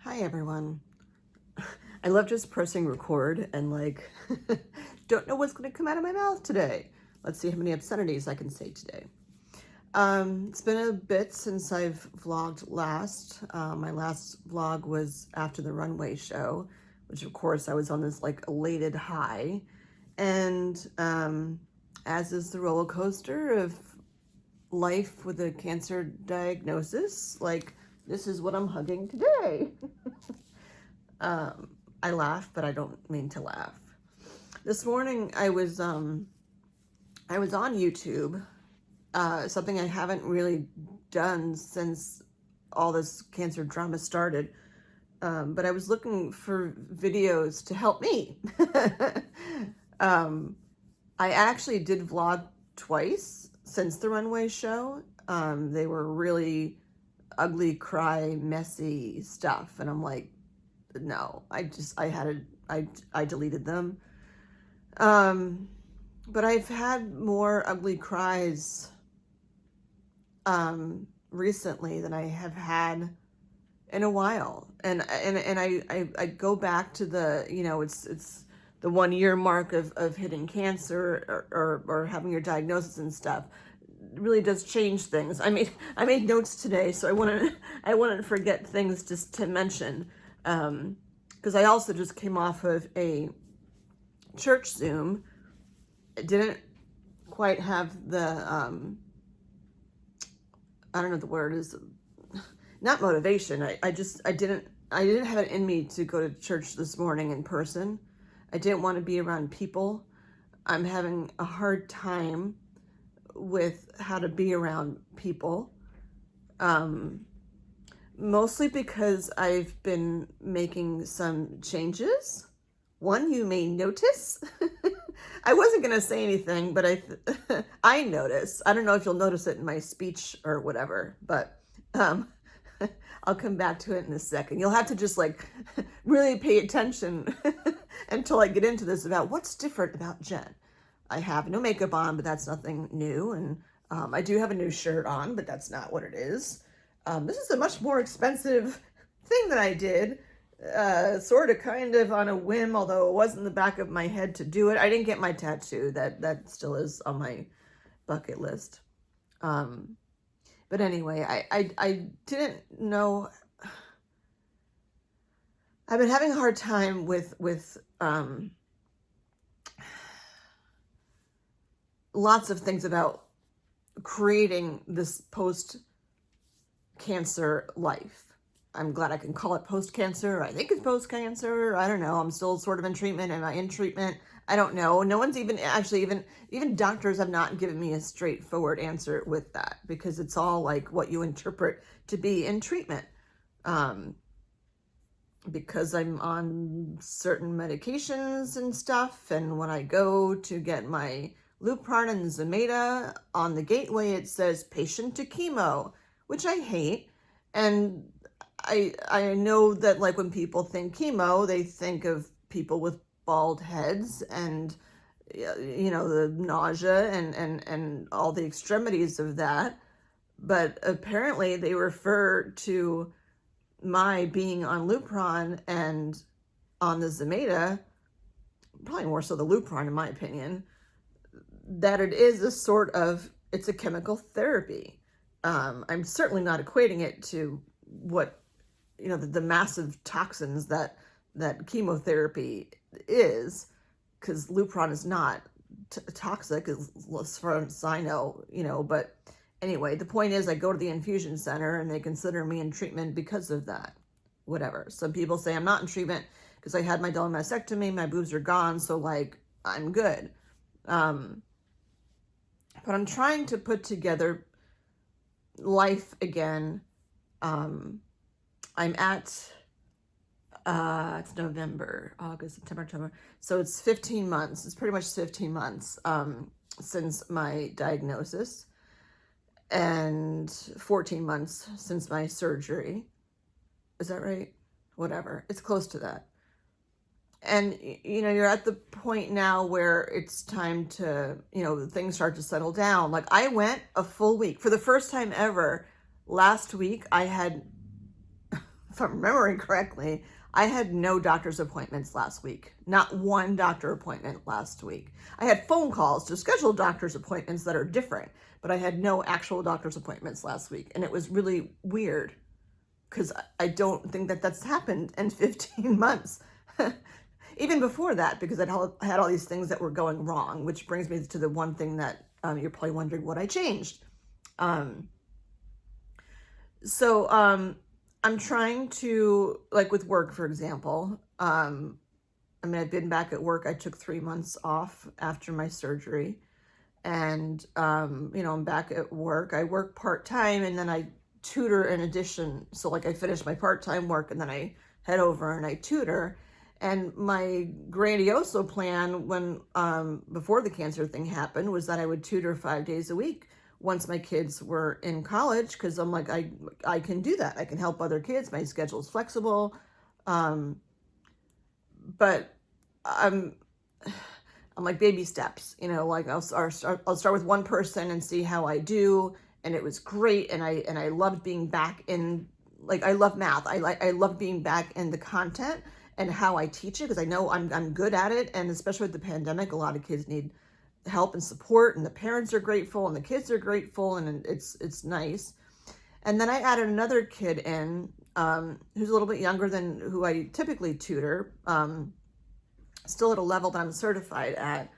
Hi everyone. I love just pressing record and like, don't know what's going to come out of my mouth today. Let's see how many obscenities I can say today. It's been a bit since I've vlogged last. My last vlog was after the runway show, which of course I was on this like elated high. And as is the roller coaster of life with a cancer diagnosis, like this is what I'm hugging today. I laugh, but I don't mean to laugh. This morning I was on YouTube, something I haven't really done since all this cancer drama started. But I was looking for videos to help me. I actually did vlog twice since the runway show. They were really ugly, cry, messy stuff. And I'm like, no, I deleted them. But I've had more ugly cries recently than I have had in a while. And I go back to the, it's the 1 year mark of hitting cancer or having your diagnosis and stuff. It really does change things. I made notes today, so I wouldn't forget things just to mention. Because I also just came off of a church Zoom. It didn't quite have the, I don't know what the word is, not motivation. I didn't have it in me to go to church this morning in person. I didn't want to be around people. I'm having a hard time with how to be around people. Mostly because I've been making some changes. One you may notice. I wasn't going to say anything, but I notice. I don't know if you'll notice it in my speech or whatever, but I'll come back to it in a second. You'll have to just like really pay attention until I get into this about what's different about Jen. I have no makeup on, but that's nothing new. And I do have a new shirt on, but that's not what it is. This is a much more expensive thing that I did, sort of kind of on a whim, although it was in the back of my head to do it. I didn't get my tattoo. That still is on my bucket list. But anyway, I didn't know. I've been having a hard time with lots of things about creating this post-cancer life. I'm glad I can call it post-cancer. I think it's post-cancer. I don't know. I'm still sort of in treatment. Am I in treatment? I don't know. No one's even even doctors have not given me a straightforward answer with that, because it's all like what you interpret to be in treatment. Because I'm on certain medications and stuff, and when I go to get my Lupron and Zometa, on the gateway it says patient to chemo, which I hate. And I know that like when people think chemo, they think of people with bald heads and the nausea and all the extremities of that. But apparently they refer to my being on Lupron and on the Zometa, probably more so the Lupron in my opinion, that it is a sort of, it's a chemical therapy. I'm certainly not equating it to what, the massive toxins that chemotherapy is, because Lupron is not toxic, as far as I know, but anyway, the point is I go to the infusion center and they consider me in treatment because of that. Whatever. Some people say I'm not in treatment because I had my double mastectomy, my boobs are gone, so like I'm good. But I'm trying to put together life again. I'm at, it's November, August, September, October. So it's 15 months. It's pretty much 15 months since my diagnosis, and 14 months since my surgery. Is that right? Whatever. It's close to that. And, you're at the point now where it's time to, things start to settle down. Like I went a full week for the first time ever. Last week I had if I'm remembering correctly, I had no doctor's appointments last week. Not one doctor appointment last week. I had phone calls to schedule doctor's appointments that are different, but I had no actual doctor's appointments last week. And it was really weird because I don't think that that's happened in 15 months. Even before that, because I had all these things that were going wrong, which brings me to the one thing that you're probably wondering what I changed. I'm trying to, like with work, for example, I mean, I've been back at work. I took 3 months off after my surgery, and, I'm back at work. I work part-time, and then I tutor in addition. So like I finish my part-time work, and then I head over and I tutor. And my grandioso plan when, before the cancer thing happened, was that I would tutor 5 days a week once my kids were in college, because I'm like, I can do that. I can help other kids. My schedule's flexible. But I'm like baby steps, like I'll start with one person and see how I do. And it was great. And I loved being back in, like, I love math. I love being back in the content and how I teach it, because I know I'm good at it. And especially with the pandemic, a lot of kids need help and support, and the parents are grateful and the kids are grateful, and it's nice. And then I added another kid in, who's a little bit younger than who I typically tutor, still at a level that I'm certified at.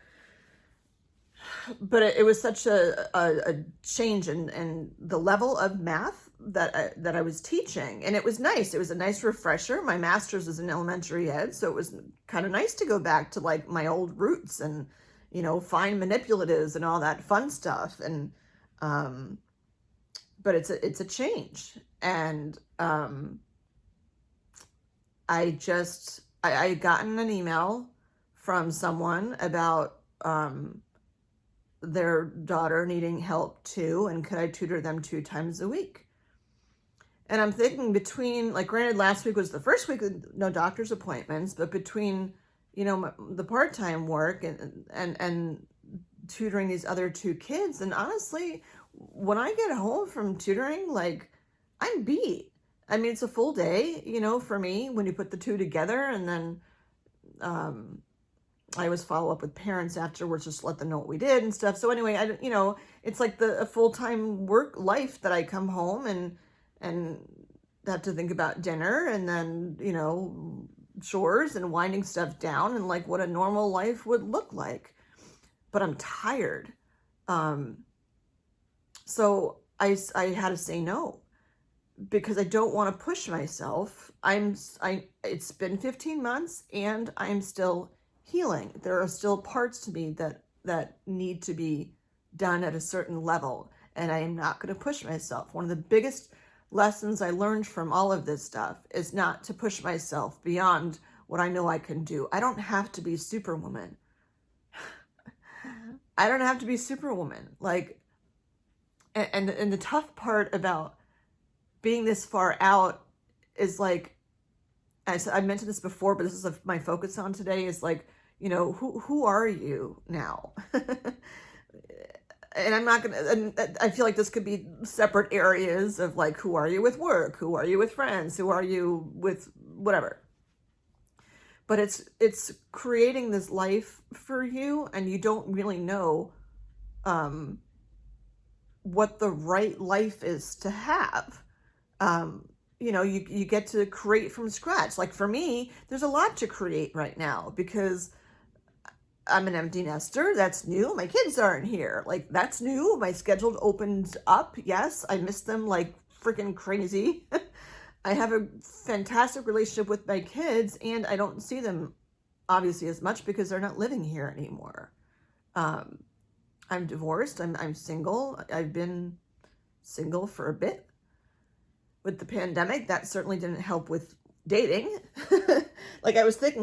But it was such a change in the level of math that I was teaching, and it was nice. It was a nice refresher. My master's is in elementary ed, so it was kind of nice to go back to like my old roots and find manipulatives and all that fun stuff. And but it's a change. And I gotten an email from someone about their daughter needing help too, and could I tutor them 2 times a week? And I'm thinking between, like, granted, last week was the first week with no doctor's appointments, but between the part-time work and tutoring these other 2 kids, and honestly, when I get home from tutoring, like, I'm beat. I mean, it's a full day, for me, when you put the 2 together. And then I always follow up with parents afterwards, just to let them know what we did and stuff. So anyway, it's like a full-time work life that I come home and have to think about dinner, and then, chores and winding stuff down, and like what a normal life would look like. But I'm tired. So I had to say no, because I don't want to push myself. It's been 15 months and I'm still healing. There are still parts to me that need to be done at a certain level, and I am not going to push myself. One of the biggest lessons I learned from all of this stuff is not to push myself beyond what I know I can do. I don't have to be Superwoman. I don't have to be Superwoman. Like, and the tough part about being this far out is, like, I mentioned this before, but this is my focus on today, is like, who are you now? And I'm not going to, I feel like this could be separate areas of, like, who are you with work? Who are you with friends? Who are you with whatever? But it's creating this life for you, and you don't really know what the right life is to have. You get to create from scratch. Like for me, there's a lot to create right now, because I'm an empty nester. That's new. My kids aren't here. Like, that's new. My schedule opened up. Yes, I miss them like freaking crazy. I have a fantastic relationship with my kids, and I don't see them obviously as much because they're not living here anymore. I'm divorced. I'm single. I've been single for a bit. With the pandemic, that certainly didn't help with dating. Like I was thinking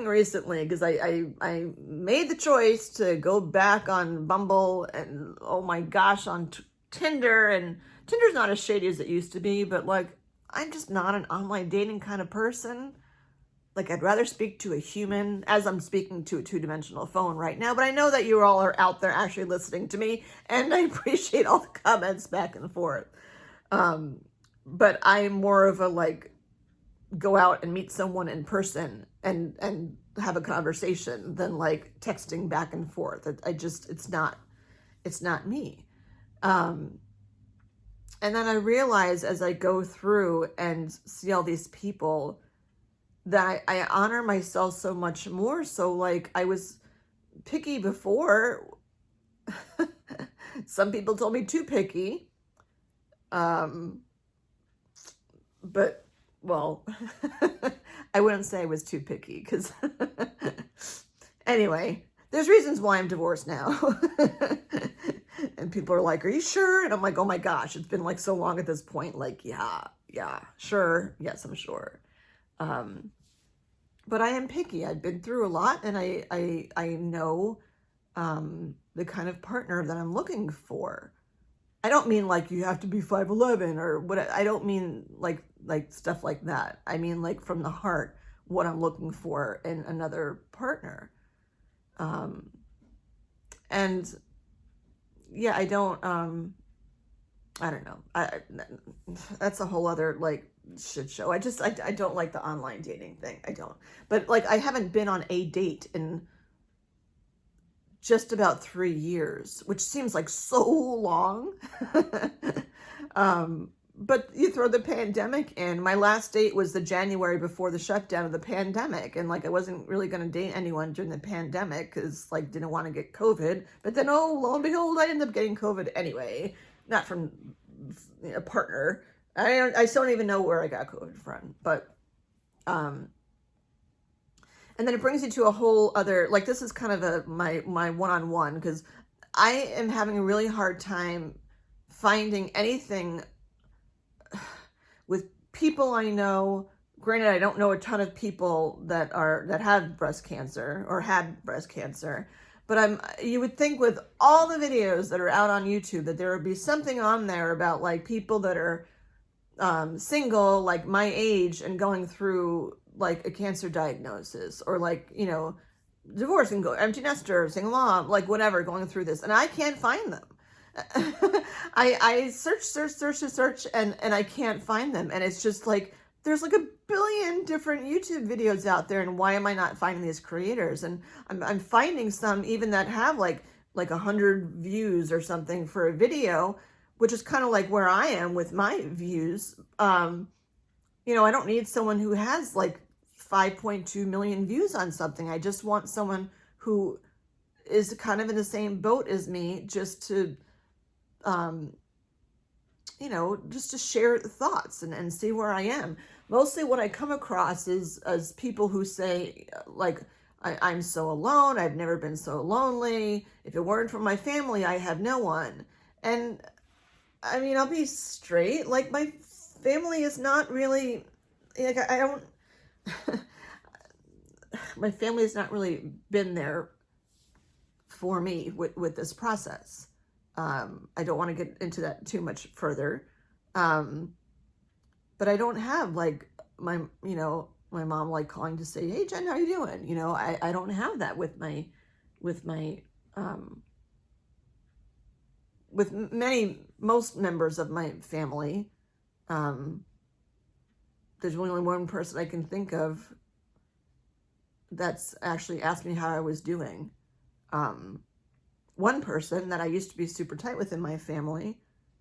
recently, because I made the choice to go back on Bumble and, oh my gosh, on Tinder. And Tinder's not as shady as it used to be, but like, I'm just not an online dating kind of person. Like, I'd rather speak to a human, as I'm speaking to a 2-dimensional phone right now. But I know that you all are out there actually listening to me, and I appreciate all the comments back and forth. but I'm more of a like go out and meet someone in person and have a conversation than like texting back and forth. It's not me. And then I realize as I go through and see all these people that I honor myself so much more. So like I was picky before. Some people told me too picky. But well, I wouldn't say I was too picky because anyway, there's reasons why I'm divorced now. And people are like, are you sure? And I'm like, oh my gosh, it's been like so long at this point. Like, yeah, sure. Yes, I'm sure. But I am picky. I've been through a lot, and I know the kind of partner that I'm looking for. I don't mean like you have to be 5'11" or what. I don't mean like stuff like that. I mean like from the heart, what I'm looking for in another partner. And yeah, I don't know. That's a whole other like shit show. I don't like the online dating thing. I don't. But like I haven't been on a date in just about 3 years, which seems like so long. But you throw the pandemic in. My last date was the January before the shutdown of the pandemic. And like, I wasn't really going to date anyone during the pandemic because like, didn't want to get COVID. But then, oh, lo and behold, I ended up getting COVID anyway. Not from a partner. I still don't even know where I got COVID from. But, and then it brings you to a whole other, like, this is kind of my one-on-one, because I am having a really hard time finding anything with people I know. Granted, I don't know a ton of people that have breast cancer or had breast cancer, but you would think with all the videos that are out on YouTube that there would be something on there about like people that are single, like my age, and going through like a cancer diagnosis, or like, you know, divorce and go empty nester, single mom, like whatever, going through this, and I can't find them. I search and I can't find them, and it's just like there's like a billion different YouTube videos out there, and why am I not finding these creators? And I'm finding some even that have like 100 views or something for a video, which is kind of like where I am with my views. You know, I don't need someone who has like 5.2 million views on something. I just want someone who is kind of in the same boat as me, just to, you know, just to share thoughts and see where I am. Mostly what I come across is as people who say like, I'm so alone. I've never been so lonely. If it weren't for my family, I have no one. And I mean, I'll be straight. Like, my family is not really, like, I don't, my family has not really been there for me with this process. I don't want to get into that too much further. But I don't have like my mom like calling to say, hey Jen, how you doing? You know, I don't have that with most members of my family. There's only one person I can think of that's actually asked me how I was doing. One person that I used to be super tight with in my family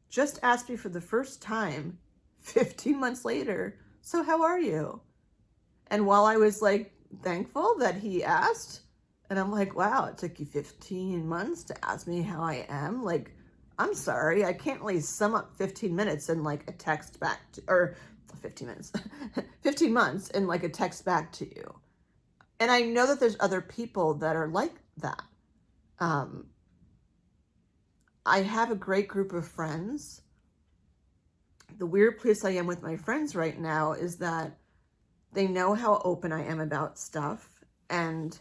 just asked me for the first time 15 months later, so how are you? And while I was like thankful that he asked, and I'm like, wow, it took you 15 months to ask me how I am. Like, I'm sorry, I can't really sum up 15 minutes in like a text back to, or 15 minutes, 15 months in like a text back to you. And I know that there's other people that are like that. I have a great group of friends. The weird place I am with my friends right now is that they know how open I am about stuff, and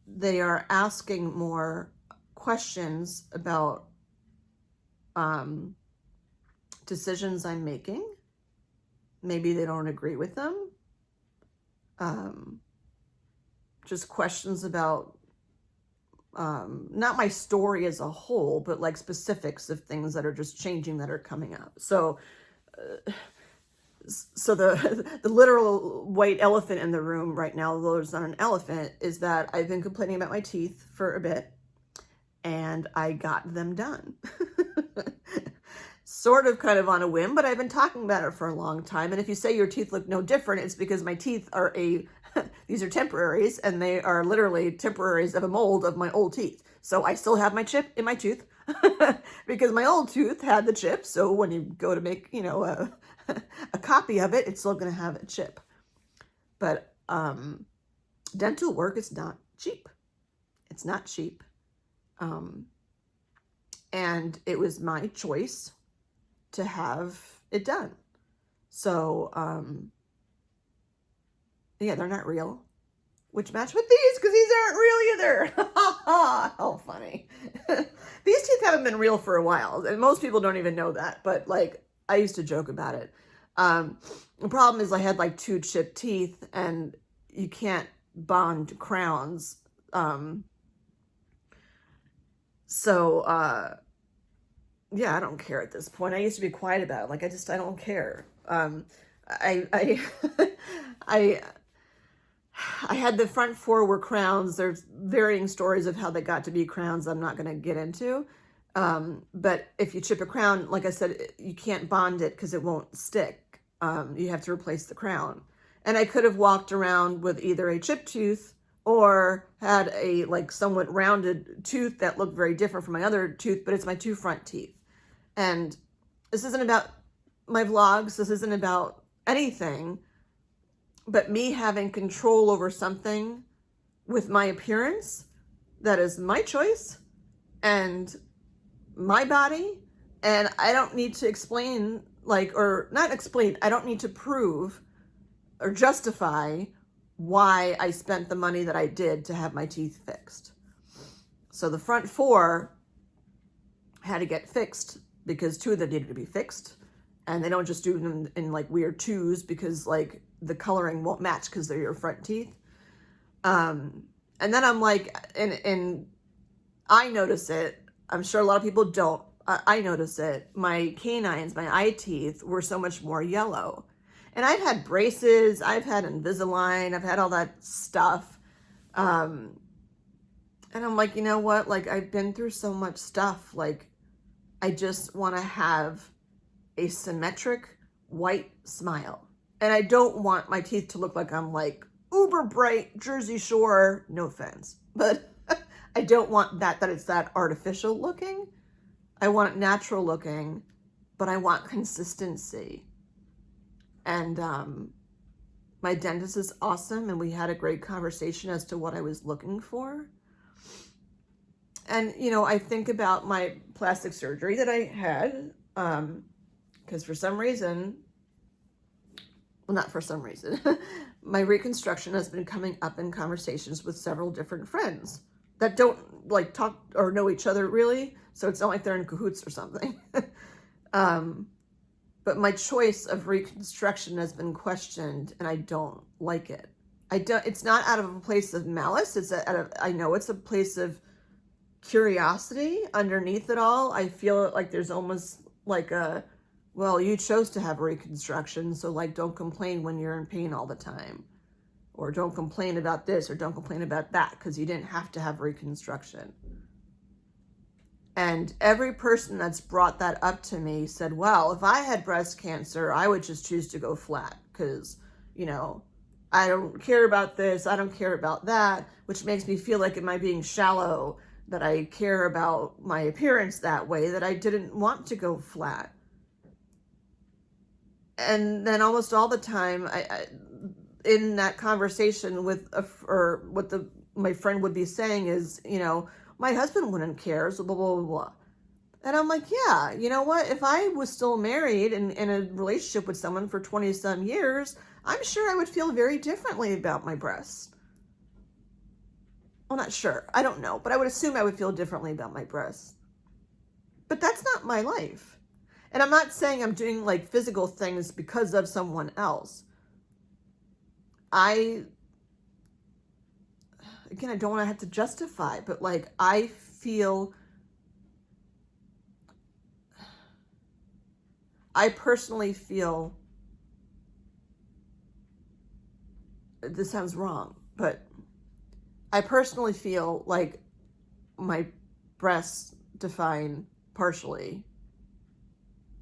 they are asking more questions about decisions I'm making. Maybe they don't agree with them. Just questions about not my story as a whole, but like specifics of things that are just changing, that are coming up. So so the literal white elephant in the room right now, though there's not an elephant, is that I've been complaining about my teeth for a bit, and I got them done. Sort of kind of on a whim, but I've been talking about it for a long time. And if you say your teeth look no different, it's because my teeth are these are temporaries, and they are literally temporaries of a mold of my old teeth. So I still have my chip in my tooth because my old tooth had the chip. So when you go to make, a copy of it, it's still going to have a chip. But dental work is not cheap. It's not cheap. And it was my choice to have it done. So, yeah, they're not real, which match with these because these aren't real either. How funny. These teeth haven't been real for a while, and most people don't even know that, but like I used to joke about it. The problem is I had like 2 chipped teeth, and you can't bond crowns. Yeah, I don't care at this point. I used to be quiet about it. Like, I don't care. I had the front 4 were crowns. There's varying stories of how they got to be crowns I'm not going to get into. But if you chip a crown, like I said, you can't bond it because it won't stick. You have to replace the crown. And I could have walked around with either a chipped tooth or had a like somewhat rounded tooth that looked very different from my other tooth, but it's my 2 front teeth. And this isn't about my vlogs. This isn't about anything but me having control over something with my appearance that is my choice and my body. And I don't need to explain, or not explain, I don't need to prove or justify why I spent the money that I did to have my teeth fixed. So the front 4 had to get fixed because 2 of them needed to be fixed. And they don't just do them in like weird 2s because like the coloring won't match because they're your front teeth. And then I'm like, and I notice it. I'm sure a lot of people don't. I notice it. My canines, my eye teeth were so much more yellow. And I've had braces, I've had Invisalign, I've had all that stuff. And I'm like, you know what? Like, I've been through so much stuff. Like, I just want to have a symmetric white smile. And I don't want my teeth to look like I'm like uber bright Jersey Shore, no offense. But I don't want that it's that artificial looking. I want it natural looking, but I want consistency. And my dentist is awesome, and we had a great conversation as to what I was looking for. And, I think about my plastic surgery that I had, because for some reason, well, not for some reason, my reconstruction has been coming up in conversations with several different friends that don't like talk or know each other really. So it's not like they're in cahoots or something. But my choice of reconstruction has been questioned, and I don't like it. It's not out of a place of malice. I know it's a place of curiosity underneath it all. I feel like there's almost like well, you chose to have reconstruction, so like don't complain when you're in pain all the time. Or don't complain about this or don't complain about that because you didn't have to have reconstruction. And every person that's brought that up to me said, well, if I had breast cancer, I would just choose to go flat because, I don't care about this, I don't care about that, which makes me feel like, am I being shallow that I care about my appearance that way, that I didn't want to go flat? And then almost all the time, I in that conversation with, my friend would be saying is, my husband wouldn't care, so blah, blah, blah, blah. And I'm like, yeah, you know what? If I was still married and in a relationship with someone for 20 some years, I'm sure I would feel very differently about my breasts. Well, not sure. I don't know. But I would assume I would feel differently about my breasts. But that's not my life. And I'm not saying I'm doing like physical things because of someone else. Again, I don't want to have to justify, but like I feel I personally feel, this sounds wrong, but I personally feel like my breasts define partially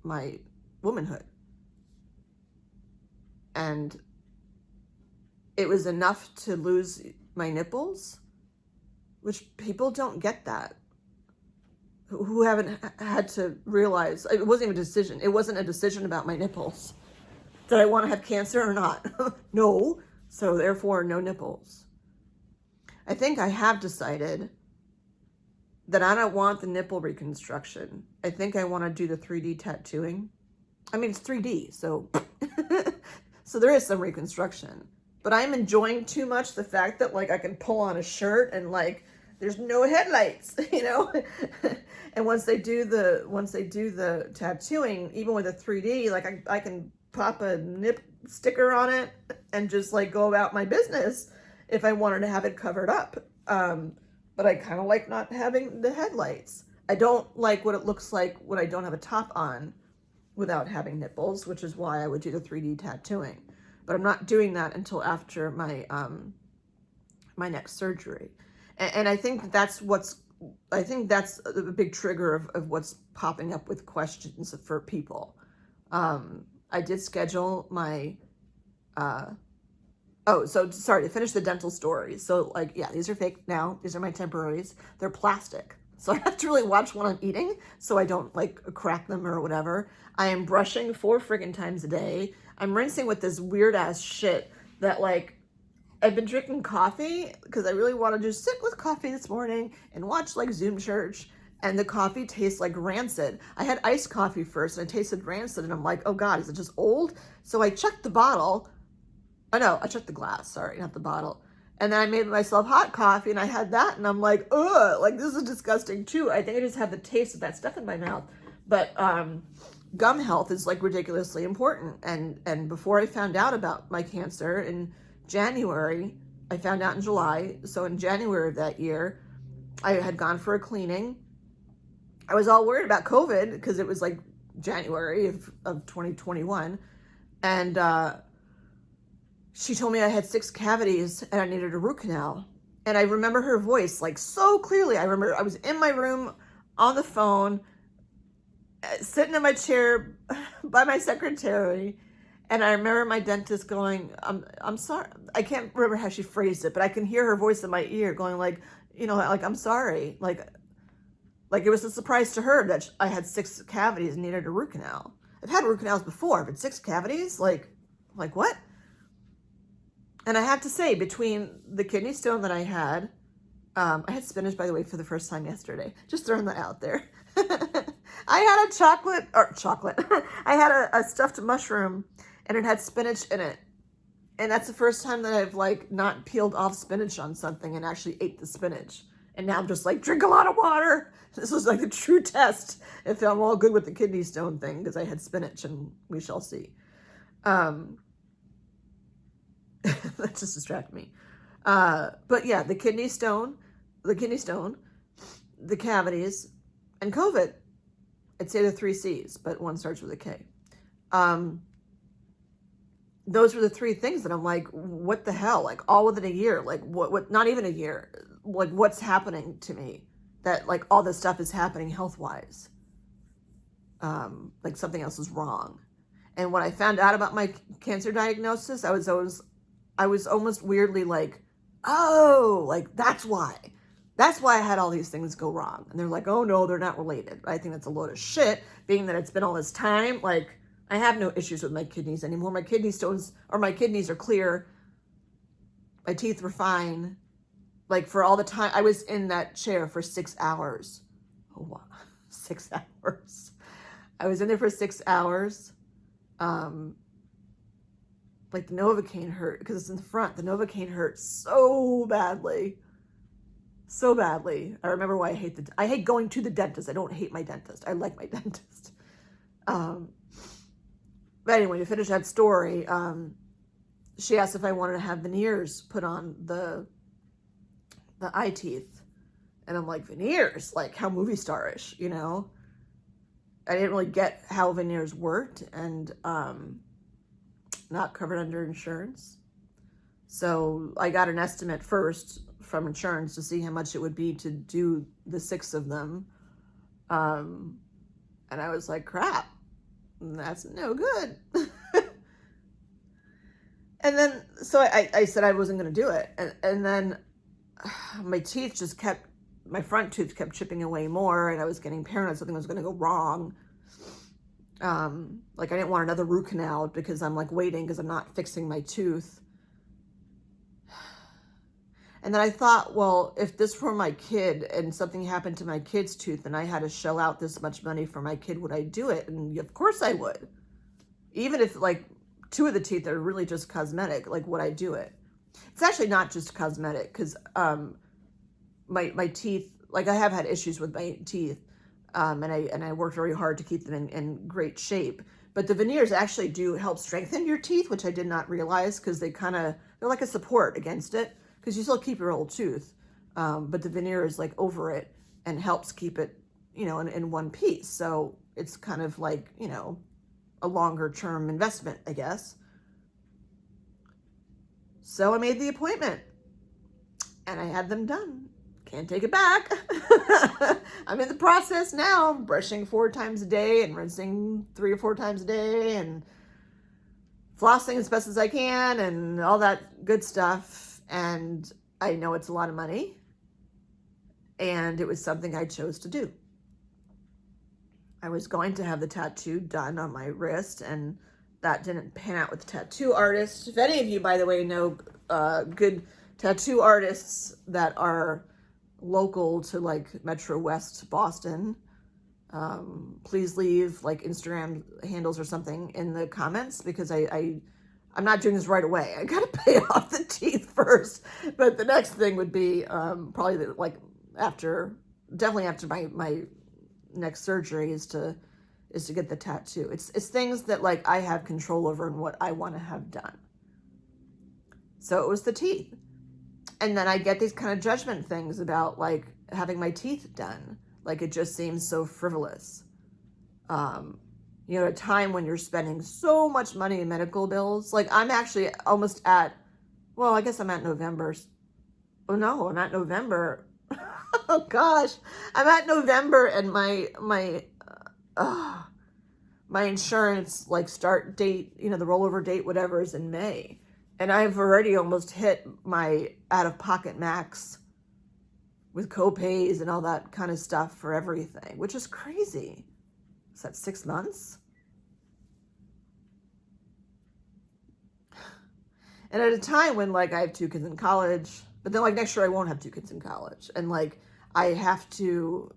my womanhood. And it was enough to lose my nipples, which people don't get that, who haven't had to realize. It wasn't even a decision. It wasn't a decision about my nipples. Did I want to have cancer or not? No. So therefore, no nipples. I think I have decided that I don't want the nipple reconstruction. I think I want to do the 3D tattooing. I mean, it's 3D, so so there is some reconstruction. But I'm enjoying too much the fact that, like, I can pull on a shirt and, like, there's no headlights, you know? And once they do the tattooing, even with a 3D, like, I can pop a nip sticker on it and just, like, go about my business if I wanted to have it covered up. But I kind of like not having the headlights. I don't like what it looks like when I don't have a top on without having nipples, which is why I would do the 3D tattooing. But I'm not doing that until after my my next surgery. And I think that's a big trigger of what's popping up with questions for people. I did schedule my oh, so sorry, to finish the dental story. So, like, yeah, these are fake now. These are my temporaries. They're plastic. So I have to really watch what I'm eating so I don't, like, crack them or whatever. I am brushing 4 friggin' times a day. I'm rinsing with this weird-ass shit that, like, I've been drinking coffee because I really want to just sit with coffee this morning and watch, like, Zoom church. And the coffee tastes like rancid. I had iced coffee first and it tasted rancid. And I'm like, oh, God, is it just old? So I checked the bottle. Oh, no, I checked the glass, sorry, not the bottle. And then I made myself hot coffee and I had that and I'm like, ugh, like, this is disgusting too. I think I just have the taste of that stuff in my mouth. But gum health is, like, ridiculously important. And before I found out about my cancer in January, I found out in July. So in January of that year, I had gone for a cleaning. I was all worried about COVID because it was, like, January of 2021. And she told me I had 6 cavities and I needed a root canal. And I remember her voice, like, so clearly. I remember I was in my room on the phone, sitting in my chair by my secretary. And I remember my dentist going, I'm sorry. I can't remember how she phrased it, but I can hear her voice in my ear going, like, you know, like, I'm sorry. Like it was a surprise to her that I had 6 cavities and needed a root canal. I've had root canals before, but 6 cavities? Like what? And I have to say, between the kidney stone that I had spinach, by the way, for the first time yesterday. Just throwing that out there. I had a chocolate. I had a stuffed mushroom and it had spinach in it. And that's the first time that I've, like, not peeled off spinach on something and actually ate the spinach. And now I'm just like, drink a lot of water. This was like the true test if I'm all good with the kidney stone thing, because I had spinach and we shall see. That just distracted me. But yeah, the kidney stone, the cavities, and COVID. I'd say the 3 C's, but one starts with a K. Those were the 3 things that I'm like, what the hell? Like, all within a year. Like, what, not even a year. Like, what's happening to me? That, like, all this stuff is happening health-wise. Like, something else is wrong. And when I found out about my cancer diagnosis, I was almost weirdly like, oh, like, that's why I had all these things go wrong. And they're like, oh no, they're not related. I think that's a load of shit, being that it's been all this time. Like, I have no issues with my kidneys anymore. My kidneys are clear. My teeth were fine. Like, for all the time, I was in that chair for 6 hours. Oh, wow. 6 hours. I was in there for 6 hours. Like, the Novocaine hurt because it's in the front. The Novocaine hurt so badly. So badly. I remember why I hate going to the dentist. I don't hate my dentist. I like my dentist. But anyway, to finish that story, she asked if I wanted to have veneers put on the eye teeth. And I'm like, veneers? Like, how movie star-ish, you know? I didn't really get how veneers worked, and not covered under insurance. So I got an estimate first from insurance to see how much it would be to do the 6 of them. And I was like, crap, that's no good. And then, so I said I wasn't going to do it. And then my teeth just kept, my front tooth kept chipping away more, and I was getting paranoid something was going to go wrong. Like I didn't want another root canal because I'm like waiting because I'm not fixing my tooth. And then I thought, well, if this were my kid and something happened to my kid's tooth and I had to shell out this much money for my kid, would I do it? And of course I would. Even if like 2 of the teeth are really just cosmetic, like would I do it? It's actually not just cosmetic because my teeth, like I have had issues with my teeth, and I worked very hard to keep them in great shape. But the veneers actually do help strengthen your teeth, which I did not realize because they're like a support against it, because you still keep your old tooth, but the veneer is like over it and helps keep it, in one piece. So it's kind of like, a longer term investment, I guess. So I made the appointment and I had them done. Can't take it back. I'm in the process now. I'm brushing 4 times a day and rinsing 3 or 4 times a day and flossing as best as I can and all that good stuff. And I know it's a lot of money, and it was something I chose to do. I was going to have the tattoo done on my wrist, and that didn't pan out with the tattoo artist. If any of you, by the way, know good tattoo artists that are local to like Metro West Boston, please leave like Instagram handles or something in the comments, because I'm not doing this right away. I gotta pay off the teeth first. But the next thing would be probably definitely after my next surgery is to get the tattoo. It's things that like I have control over and what I want to have done. So it was the teeth. And then I get these kind of judgment things about like having my teeth done. Like it just seems so frivolous. At a time when you're spending so much money in medical bills. Like I'm actually almost I guess I'm at November. Oh no, I'm at November. Oh gosh, I'm at November, and my insurance like start date, the rollover date, whatever, is in May. And I've already almost hit my out-of-pocket max with co-pays and all that kind of stuff for everything, which is crazy. Is that 6 months? And at a time when like I have 2 kids in college, but then like next year I won't have 2 kids in college, and like I have to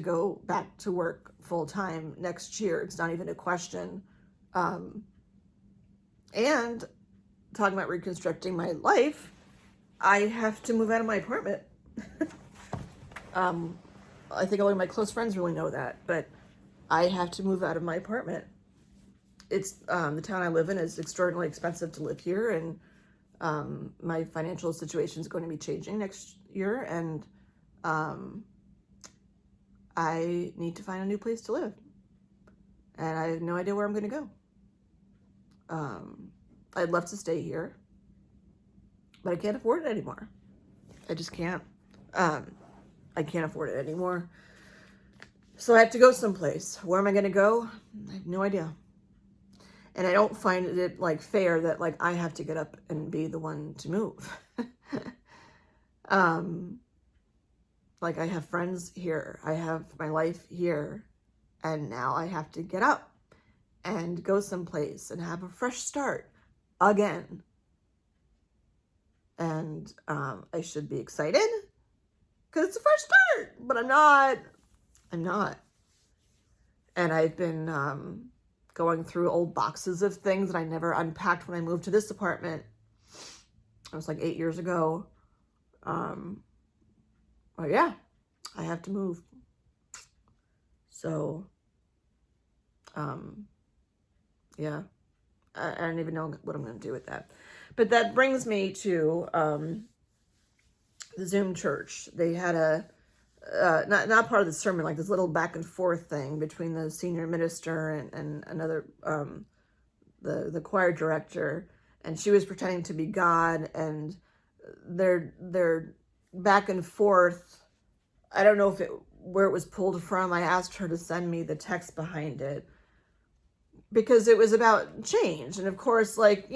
go back to work full time next year. It's not even a question. And talking about reconstructing my life, I have to move out of my apartment. I think only my close friends really know that, but I have to move out of my apartment. It's the town I live in is extraordinarily expensive to live here, and my financial situation is going to be changing next year, and I need to find a new place to live, and I have no idea where I'm going to go. I'd love to stay here, but I can't afford it anymore. I just can't. I can't afford it anymore. So I have to go someplace. Where am I going to go? I have no idea. And I don't find it like fair that like I have to get up and be the one to move. Like I have friends here. I have my life here. And now I have to get up and go someplace and have a fresh start again. And I should be excited because it's a fresh start, but I'm not. And I've been going through old boxes of things that I never unpacked when I moved to this apartment. It was like 8 years ago. But yeah, I have to move. So, yeah, I don't even know what I'm going to do with that. But that brings me to the Zoom church. They had not part of the sermon, like this little back and forth thing between the senior minister and another, the choir director, and she was pretending to be God, and their back and forth. I don't know where it was pulled from. I asked her to send me the text behind it because it was about change, and of course, like,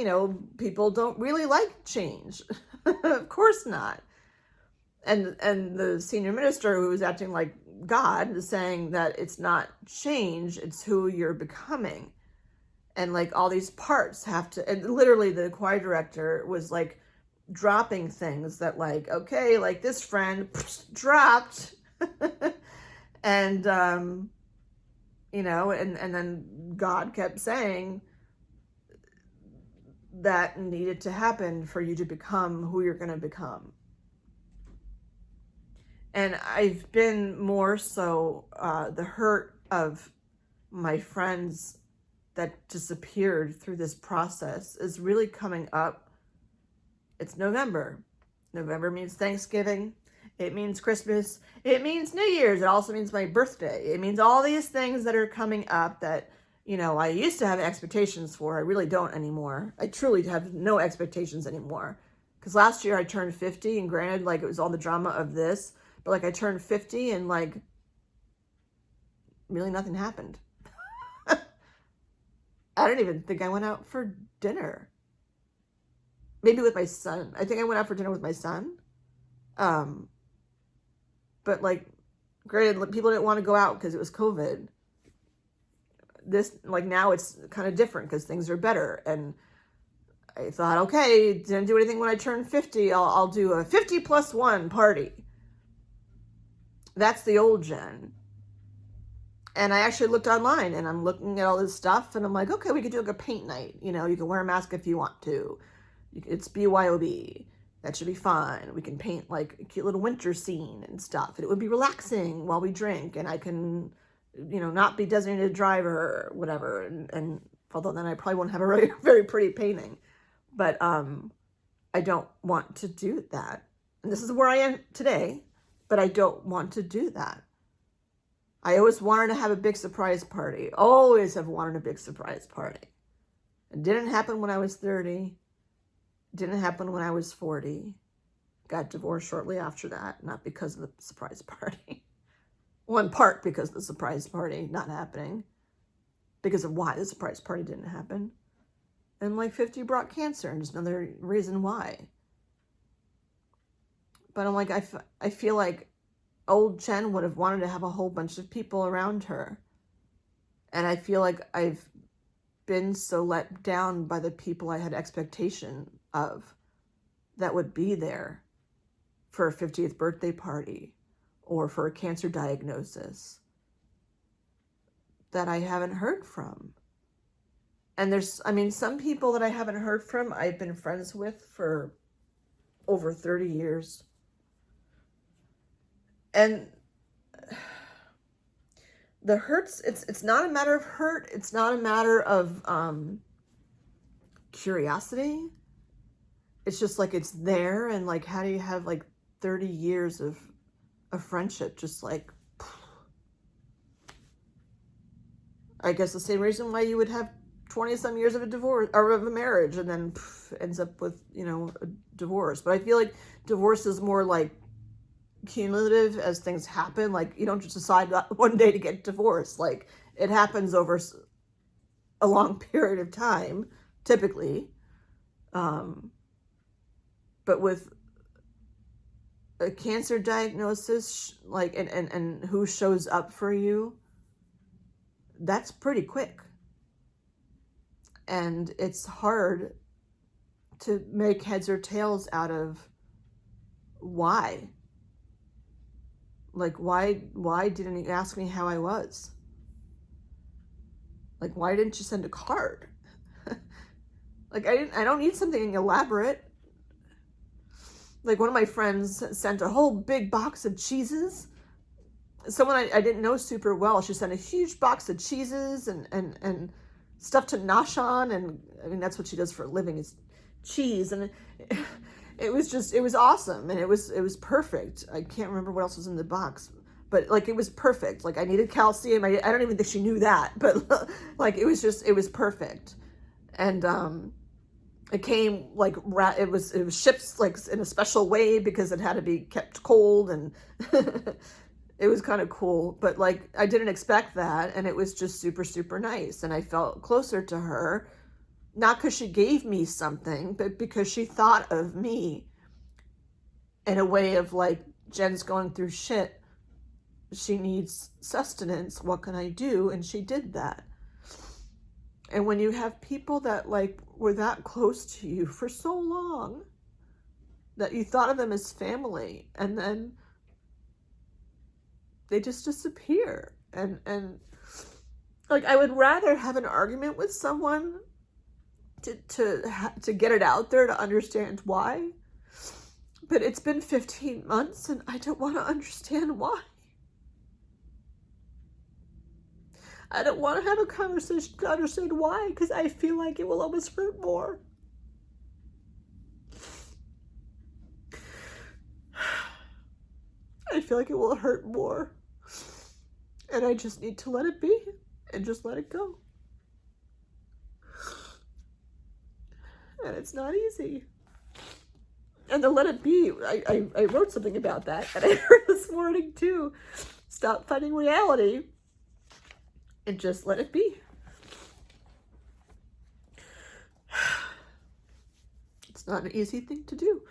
people don't really like change. Of course not. And the senior minister, who was acting like God, is saying that it's not change, it's who you're becoming. And like all these parts have to, and literally the choir director was like dropping things that, like, okay, like this friend dropped. And and then God kept saying that needed to happen for you to become who you're going to become. And I've been more so, the hurt of my friends that disappeared through this process is really coming up. It's November. November means Thanksgiving. It means Christmas. It means New Year's. It also means my birthday. It means all these things that are coming up that, I used to have expectations for. I really don't anymore. I truly have no expectations anymore. Because last year I turned 50, and granted, like, it was all the drama of this, but like I turned 50 and like really nothing happened. I don't even think I went out for dinner. Maybe with my son. I think I went out for dinner with my son. But like, granted, people didn't want to go out because it was COVID. Now it's kind of different because things are better. And I thought, okay, didn't do anything when I turned 50. I'll do a 50+1 party. That's the old Jen. And I actually looked online, and I'm looking at all this stuff, and I'm like, okay, we could do like a paint night. You can wear a mask if you want to. It's BYOB. That should be fun. We can paint like a cute little winter scene and stuff. And it would be relaxing while we drink, and I can, not be designated driver or whatever. And although then I probably won't have a very, very pretty painting. But I don't want to do that. And this is where I am today, but I don't want to do that. I always wanted to have a big surprise party. Always have wanted a big surprise party. It didn't happen when I was 30. Didn't happen when I was 40. Got divorced shortly after that, not because of the surprise party. Well, in part because of the surprise party not happening. Because of why the surprise party didn't happen. And like 50 brought cancer, and there's another reason why. But I'm like, I feel like old Jen would have wanted to have a whole bunch of people around her. And I feel like I've been so let down by the people I had expectation of that would be there for a 50th birthday party or for a cancer diagnosis that I haven't heard from. And some people that I haven't heard from, I've been friends with for over 30 years. And the hurts, it's not a matter of hurt. It's not a matter of curiosity. It's just like it's there, and like, how do you have like 30 years of friendship just like, I guess the same reason why you would have 20-some years of a divorce or of a marriage and then ends up with, a divorce. But I feel like divorce is more like cumulative as things happen. Like, you don't just decide one day to get divorced. Like, it happens over a long period of time, typically. But with a cancer diagnosis, like, and who shows up for you, that's pretty quick. And it's hard to make heads or tails out of why. Like, why didn't you ask me how I was? Like, why didn't you send a card? Like, I don't need something elaborate. Like, one of my friends sent a whole big box of cheeses. Someone I didn't know super well, she sent a huge box of cheeses and stuff to nosh on, and I mean, that's what she does for a living, is cheese. And it was awesome, and it was perfect. I can't remember what else was in the box. but like it was perfect. Like I needed calcium. I don't even think she knew that, but like it was perfect. And it came like it was shipped like in a special way because it had to be kept cold, and it was kind of cool. But like I didn't expect that, and it was just super, super nice, and I felt closer to her, not because she gave me something, but because she thought of me in a way of like, Jen's going through shit. She needs sustenance. What can I do? And she did that. And when you have people that like were that close to you for so long, that you thought of them as family, and then they just disappear. And like I would rather have an argument with someone to get it out there, to understand why. But it's been 15 months and I don't want to understand why. I don't want to have a conversation to understand why, because I feel like it will almost hurt more. I feel like it will hurt more. And I just need to let it be and just let it go. And it's not easy. And to let it be, I wrote something about that, and I heard this morning too. Stop fighting reality and just let it be. It's not an easy thing to do.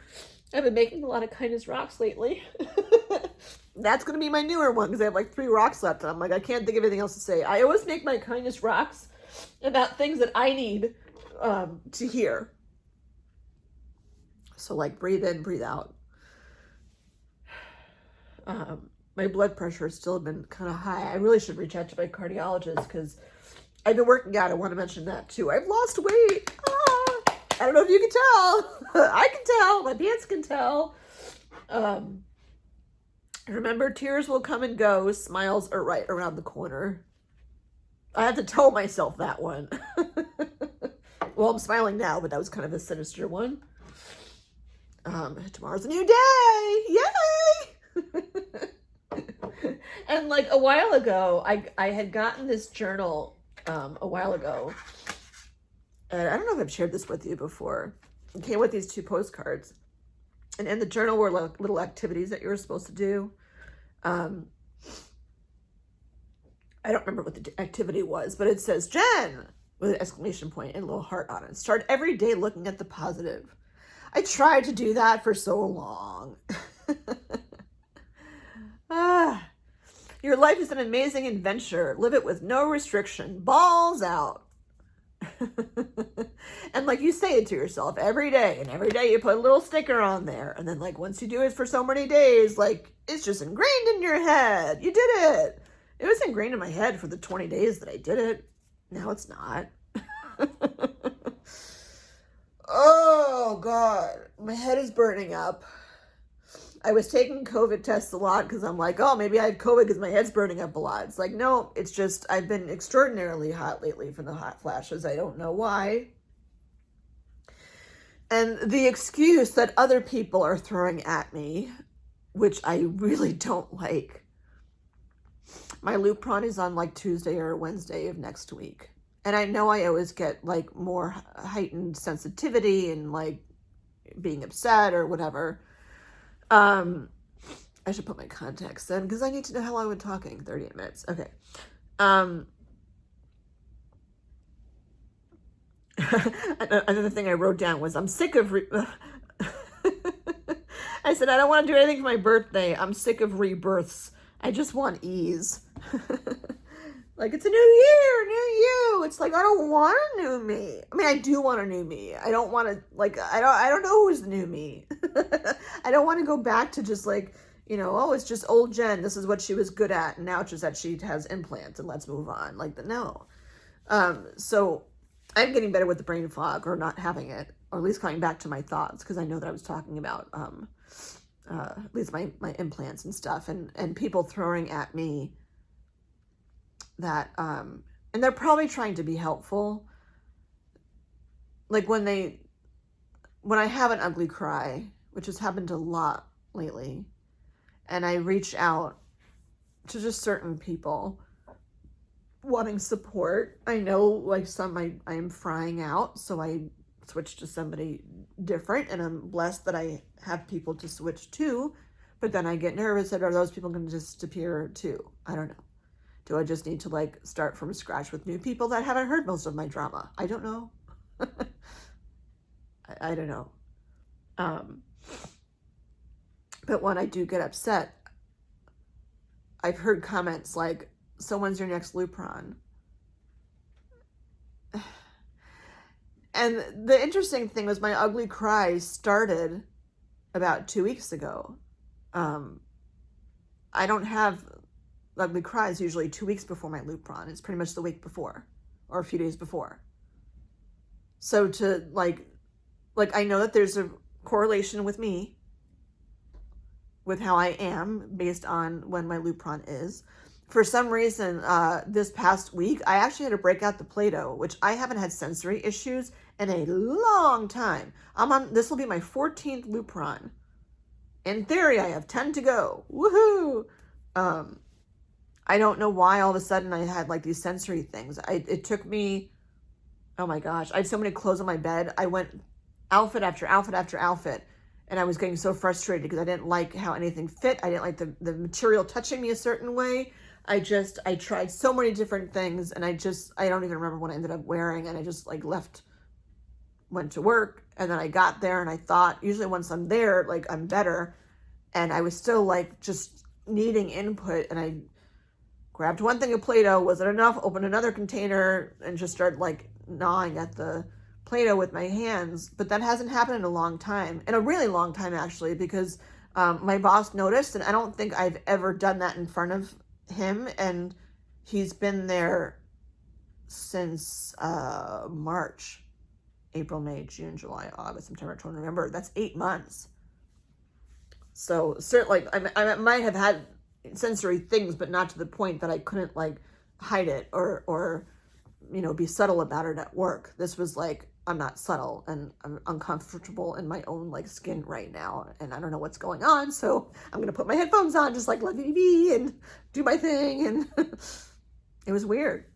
I've been making a lot of kindness rocks lately. That's going to be my newer one, because I have like 3 rocks left, and I'm like, I can't think of anything else to say. I always make my kindness rocks about things that I need to hear. So like breathe in, breathe out. My blood pressure has still been kind of high. I really should reach out to my cardiologist, because I've been working out. I want to mention that too. I've lost weight. I don't know if you can tell. I can tell. My pants can tell. Remember, tears will come and go. Smiles are right around the corner. I had to tell myself that one. Well, I'm smiling now, but that was kind of a sinister one. Tomorrow's a new day. Yay! And like a while ago, I had gotten this journal a while ago. And I don't know if I've shared this with you before. It came with these 2 postcards. And in the journal were like little activities that you were supposed to do. I don't remember what the activity was, but it says, Jen, with an exclamation point and a little heart on it. Start every day looking at the positive. I tried to do that for so long. Your life is an amazing adventure. Live it with no restriction. Balls out. And like you say it to yourself every day, and every day you put a little sticker on there, and then like once you do it for so many days, like it's just ingrained in your head. You did it. It was ingrained in my head for the 20 days that I did it. Now it's not. Oh God, my head is burning up. I was taking COVID tests a lot because I'm like, oh, maybe I have COVID because my head's burning up a lot. It's like, no, it's just I've been extraordinarily hot lately from the hot flashes. I don't know why. And the excuse that other people are throwing at me, which I really don't like. My Lupron is on like Tuesday or Wednesday of next week. And I know I always get like more heightened sensitivity and like being upset or whatever. I should put my contacts in because I need to know how long I've been talking. 38 minutes. Okay. Another thing I wrote down was I'm sick of I said I don't want to do anything for my birthday. I'm sick of rebirths. I just want ease. Like, it's a new year, new you. It's like, I don't want a new me. I mean, I do want a new me. I don't want to, like, I don't know who's the new me. I don't want to go back to just like, you know, oh, it's just old Jen. This is what she was good at. And now it's just that she has implants and let's move on. Like, no. So I'm getting better with the brain fog, or not having it, or at least coming back to my thoughts, because I know that I was talking about at least my implants and stuff, and people throwing at me that and they're probably trying to be helpful. Like when I have an ugly cry, which has happened a lot lately, and I reach out to just certain people wanting support. I know like some I am frying out, so I switched to somebody different, and I'm blessed that I have people to switch to. But then I get nervous that are those people going to disappear too? I don't know. Do I just need to like start from scratch with new people that haven't heard most of my drama? I don't know. I don't know. But when I do get upset, I've heard comments like, so when's your next Lupron? And the interesting thing was my ugly cry started about 2 weeks ago. I don't have ugly cries usually 2 weeks before my Lupron. It's pretty much the week before or a few days before. So to like I know that there's a correlation with me, with how I am based on when my Lupron is. For some reason, this past week, I actually had to break out the Play-Doh, which I haven't had sensory issues in a long time. This will be my 14th Lupron. In theory, I have 10 to go. Woohoo! I don't know why all of a sudden I had like these sensory things. It took me, oh my gosh, I had so many clothes on my bed. I went outfit after outfit after outfit, and I was getting so frustrated because I didn't like how anything fit. I didn't like the material touching me a certain way. I tried so many different things, and I don't even remember what I ended up wearing, and I just like went to work, and then I got there, and I thought, usually once I'm there, like I'm better, and I was still like just needing input, and I grabbed one thing of Play-Doh, wasn't enough, opened another container, and just started like gnawing at the Play-Doh with my hands. But that hasn't happened in a long time, in a really long time actually, because my boss noticed, and I don't think I've ever done that in front of him, and he's been there since March, April, May, June, July, August, September, October, November. That's 8 months. So certainly, I might have had sensory things, but not to the point that I couldn't like hide it or be subtle about it at work. This was like, I'm not subtle, and I'm uncomfortable in my own like skin right now, and I don't know what's going on, so I'm gonna put my headphones on, just like let me be and do my thing. And it was weird.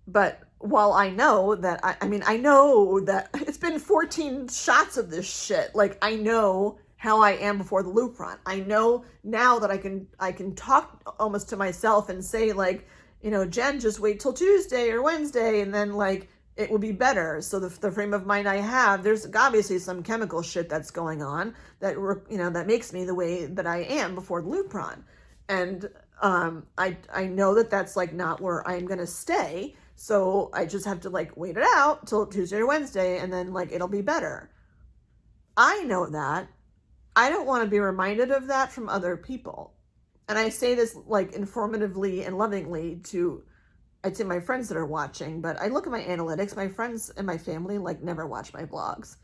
But while I know that, I know that it's been 14 shots of this shit. Like, I know how I am before the Lupron. I know now that I can talk almost to myself and say like, Jen, just wait till Tuesday or Wednesday, and then like it will be better. So the frame of mind I have, there's obviously some chemical shit that's going on that that makes me the way that I am before the Lupron, and I know that that's like not where I'm gonna stay. So I just have to like wait it out till Tuesday or Wednesday, and then like it'll be better. I know that. I don't want to be reminded of that from other people. And I say this like informatively and lovingly to, I'd say, my friends that are watching, but I look at my analytics. My friends and my family like never watch my vlogs.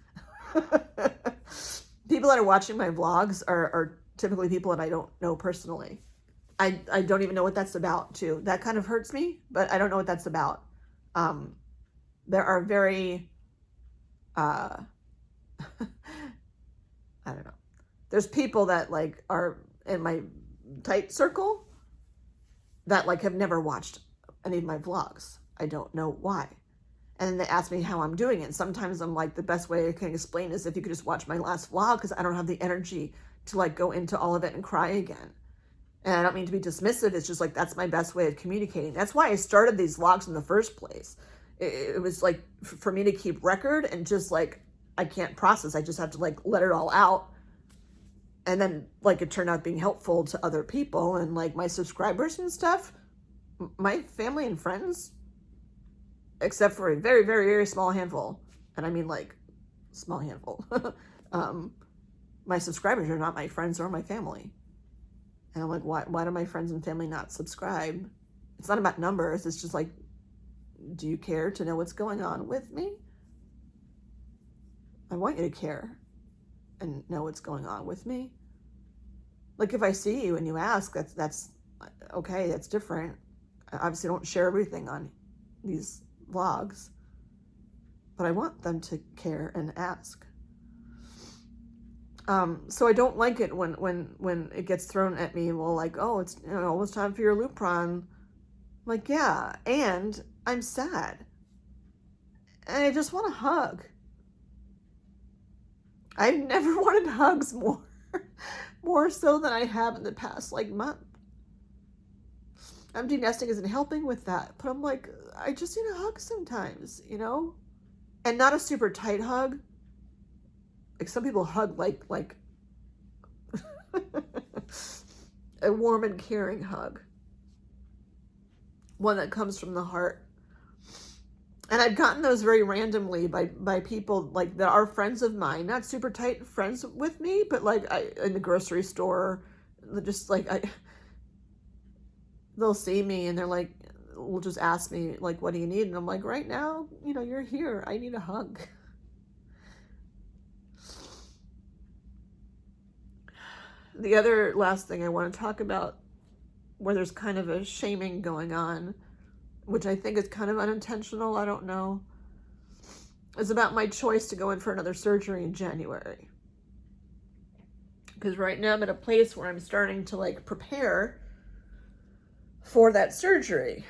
People that are watching my vlogs are typically people that I don't know personally. I don't even know what that's about too. That kind of hurts me, but I don't know what that's about. There are very, I don't know. There's people that like are in my tight circle that like have never watched any of my vlogs. I don't know why. And then they ask me how I'm doing it. Sometimes I'm like, the best way I can explain is if you could just watch my last vlog, because I don't have the energy to like go into all of it and cry again. And I don't mean to be dismissive. It's just like, that's my best way of communicating. That's why I started these vlogs in the first place. It was like for me to keep record, and just like, I can't process. I just have to like let it all out. And then like it turned out being helpful to other people, and like my subscribers and stuff, my family and friends, except for a very, very, very small handful. And I mean like small handful. My subscribers are not my friends or my family. And I'm like, why do my friends and family not subscribe? It's not about numbers. It's just like, do you care to know what's going on with me? I want you to care and know what's going on with me. Like if I see you and you ask, that's okay, that's different. I obviously don't share everything on these vlogs, but I want them to care and ask. So I don't like it when it gets thrown at me. Well, like, oh, it's almost time for your Lupron. I'm like, yeah, and I'm sad. And I just want a hug. I've never wanted hugs more so than I have in the past, like, month. Empty nesting isn't helping with that, but I'm like, I just need a hug sometimes, and not a super tight hug. Like some people hug like a warm and caring hug, one that comes from the heart. And I've gotten those very randomly by people like that are friends of mine, not super tight friends with me, but like in the grocery store, just like they'll see me and they're like, will just ask me like, what do you need? And I'm like, right now, you're here. I need a hug. The other last thing I want to talk about, where there's kind of a shaming going on, which I think is kind of unintentional, I don't know, is about my choice to go in for another surgery in January. Because right now I'm at a place where I'm starting to like prepare for that surgery.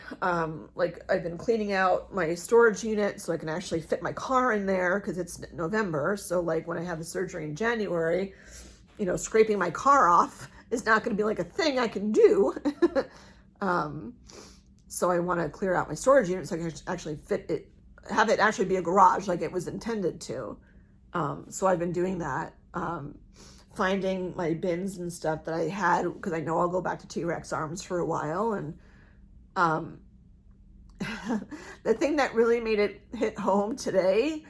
Like I've been cleaning out my storage unit so I can actually fit my car in there because it's November. So like when I have the surgery in January, scraping my car off is not going to be like a thing I can do. So I want to clear out my storage unit so I can actually fit it, have it actually be a garage like it was intended to. So I've been doing that. Finding my bins and stuff that I had, because I know I'll go back to T-Rex arms for a while. And the thing that really made it hit home today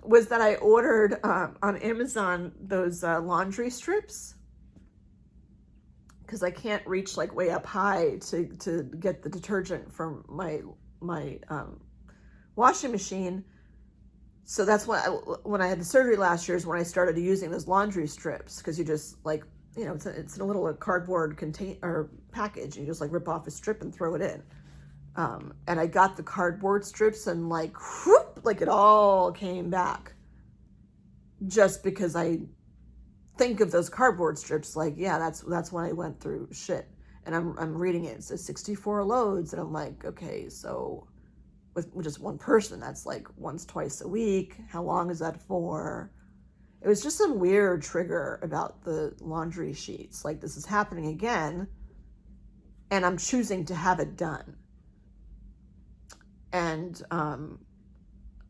was that I ordered on Amazon those laundry strips, because I can't reach like way up high to get the detergent from my washing machine. So that's why when I had the surgery last year is when I started using those laundry strips, because you just like, it's in a little cardboard or package. You just like rip off a strip and throw it in. And I got the cardboard strips and like, whoop, like it all came back, just because I think of those cardboard strips like, yeah, that's when I went through shit. And I'm reading it. It says 64 loads, and I'm like, okay, so with just one person, that's like once, twice a week. How long is that for? It was just some weird trigger about the laundry sheets. Like, this is happening again, and I'm choosing to have it done. And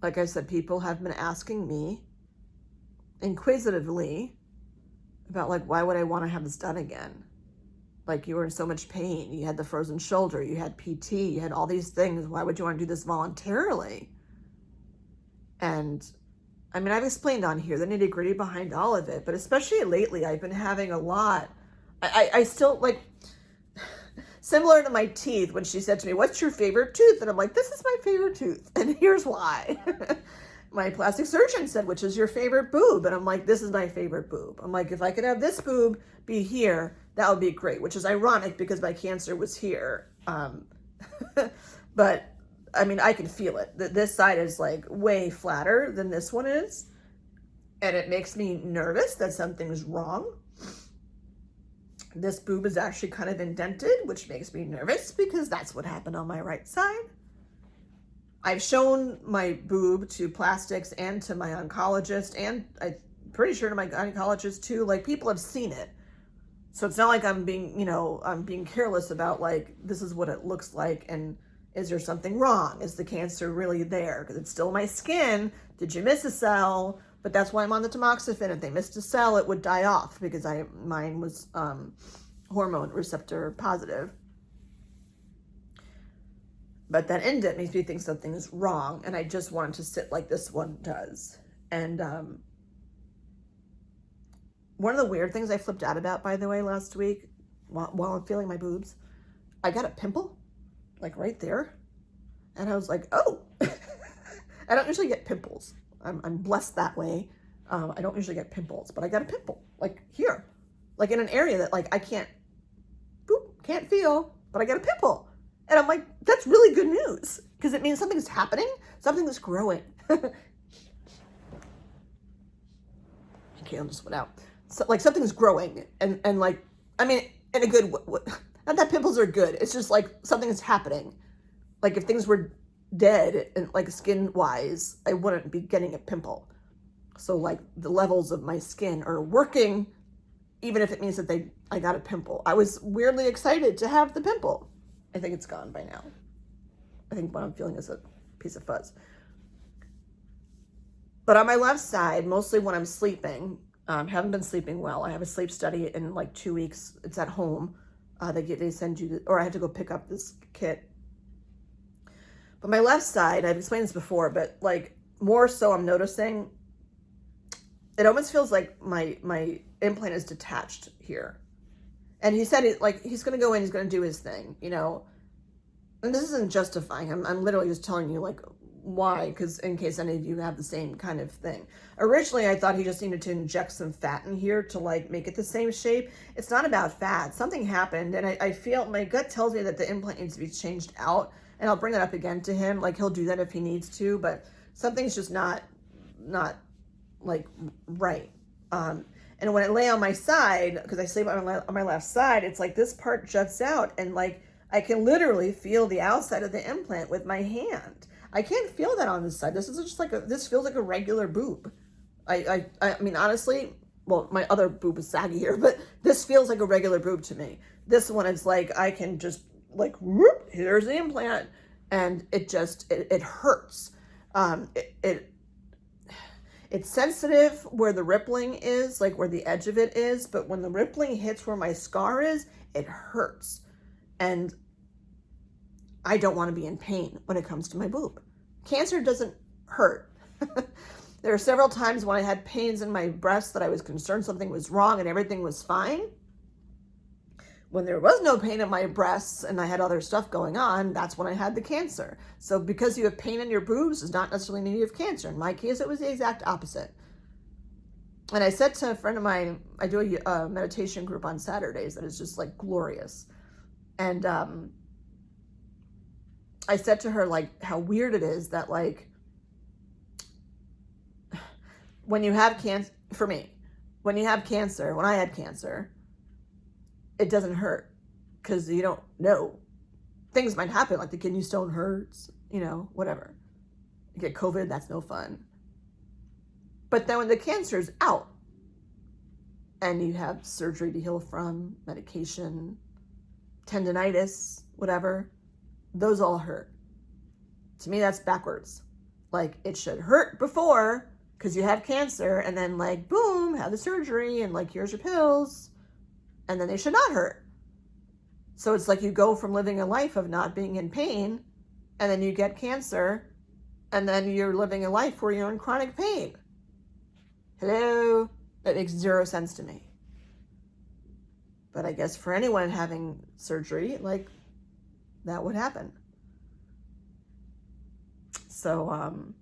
like I said, people have been asking me inquisitively about like, why would I want to have this done again? Like, you were in so much pain. You had the frozen shoulder. You had PT. You had all these things. Why would you want to do this voluntarily? And I mean, I've explained on here the nitty gritty behind all of it, but especially lately, I've been having a lot. I still like, similar to my teeth, when she said to me, what's your favorite tooth? And I'm like, this is my favorite tooth. And here's why. My plastic surgeon said, which is your favorite boob? And I'm like, this is my favorite boob. I'm like, if I could have this boob be here, that would be great, which is ironic because my cancer was here. But I mean, I can feel it. This side is like way flatter than this one is. And it makes me nervous that something's wrong. This boob is actually kind of indented, which makes me nervous because that's what happened on my right side. I've shown my boob to plastics and to my oncologist, and I'm pretty sure to my gynecologist too. Like, people have seen it. So it's not like I'm being careless about like, this is what it looks like. And is there something wrong? Is the cancer really there? Because it's still my skin. Did you miss a cell? But that's why I'm on the tamoxifen. If they missed a cell, it would die off because mine was hormone receptor positive. But that indent makes me think something's wrong, and I just want it to sit like this one does. And one of the weird things I flipped out about, by the way, last week, while I'm feeling my boobs, I got a pimple, like right there. And I was like, oh, I don't usually get pimples. I'm blessed that way. I don't usually get pimples, but I got a pimple, like here, like in an area that like I can't feel, but I got a pimple. And I'm like, that's really good news, because it means something's happening, something is growing. Okay, I'll just went out. like something's growing and like, I mean, in a good, not that pimples are good. It's just like something is happening. Like if things were dead and like skin wise, I wouldn't be getting a pimple. So like the levels of my skin are working, even if it means that I got a pimple. I was weirdly excited to have the pimple. I think it's gone by now. I think what I'm feeling is a piece of fuzz. But on my left side, mostly when I'm sleeping, haven't been sleeping well. I have a sleep study in like 2 weeks. It's at home. They send you, or I have to go pick up this kit. But my left side, I've explained this before, but like more so I'm noticing, it almost feels like my implant is detached here. And he said he's going to go in, he's going to do his thing, you know. And this isn't justifying him. I'm literally just telling you like why, because in case any of you have the same kind of thing. Originally, I thought he just needed to inject some fat in here to like make it the same shape. It's not about fat. Something happened, and I feel, my gut tells me that the implant needs to be changed out, and I'll bring that up again to him. Like he'll do that if he needs to, but something's just not like right. And when I lay on my side, because I sleep on my left side, it's like this part juts out, and like I can literally feel the outside of the implant with my hand. I can't feel that on this side. This is just like this feels like a regular boob. I mean, honestly, well, my other boob is saggier, but this feels like a regular boob to me. This one is like, I can just like, whoop, here's the implant, and it just, it hurts. It's sensitive where the rippling is, like where the edge of it is, but when the rippling hits where my scar is, it hurts. And I don't want to be in pain when it comes to my boob. Cancer doesn't hurt. There are several times when I had pains in my breasts that I was concerned something was wrong and everything was fine. When there was no pain in my breasts and I had other stuff going on, that's when I had the cancer. So because you have pain in your boobs does not necessarily mean you have cancer. In my case, it was the exact opposite. And I said to a friend of mine, I do a meditation group on Saturdays that is just like glorious. And I said to her, like, how weird it is that, like, when you have cancer, for me, when you have cancer, when I had cancer, it doesn't hurt because you don't know. Things might happen, like the kidney stone hurts, you know, whatever. You get COVID, that's no fun. But then when the cancer's out and you have surgery to heal from, medication, tendinitis, whatever, those all hurt. To me, that's backwards. Like, it should hurt before because you have cancer, and then like, boom, have the surgery, and like, here's your pills, and then they should not hurt. So it's like you go from living a life of not being in pain, and then you get cancer, and then you're living a life where you're in chronic pain. Hello? That makes zero sense to me. But I guess for anyone having surgery, like, that would happen. So,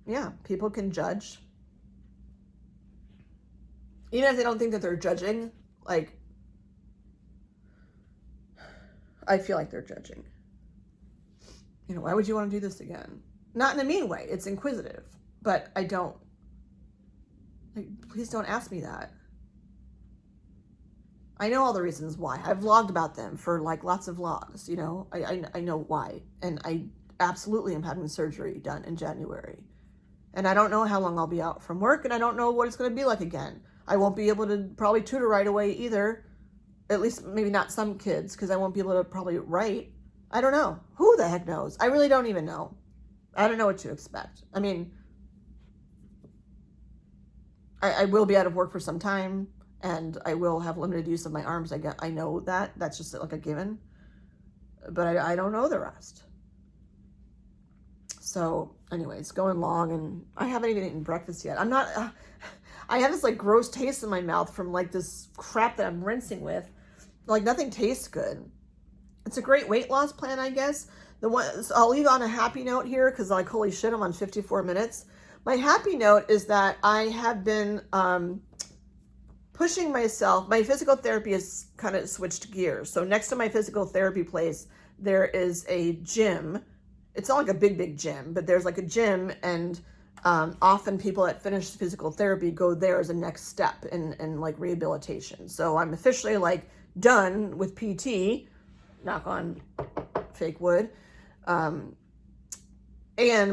yeah, people can judge. Even if they don't think that they're judging, like, I feel like they're judging. You know, why would you want to do this again? Not in a mean way. It's inquisitive. But I don't. Like, please don't ask me that. I know all the reasons why. I've vlogged about them for like lots of vlogs, you know. I know why. And I absolutely am having surgery done in January. And I don't know how long I'll be out from work, and I don't know what it's going to be like again. I won't be able to probably tutor right away either. At least maybe not some kids, because I won't be able to probably write. I don't know. Who the heck knows? I really don't even know. I don't know what to expect. I mean, I will be out of work for some time, and I will have limited use of my arms. I know that. That's just like a given. But I don't know the rest. So anyway, it's going long, and I haven't even eaten breakfast yet. I'm not, I have this like gross taste in my mouth from like this crap that I'm rinsing with. Like, nothing tastes good. It's a great weight loss plan, I guess. So I'll leave on a happy note here, because like, holy shit, I'm on 54 minutes. My happy note is that I have been pushing myself. My physical therapy has kind of switched gears. So next to my physical therapy place, there is a gym. It's not like a big gym, but there's like a gym, and Often people that finish physical therapy go there as a next step in like rehabilitation. So I'm officially like done with PT, knock on fake wood. And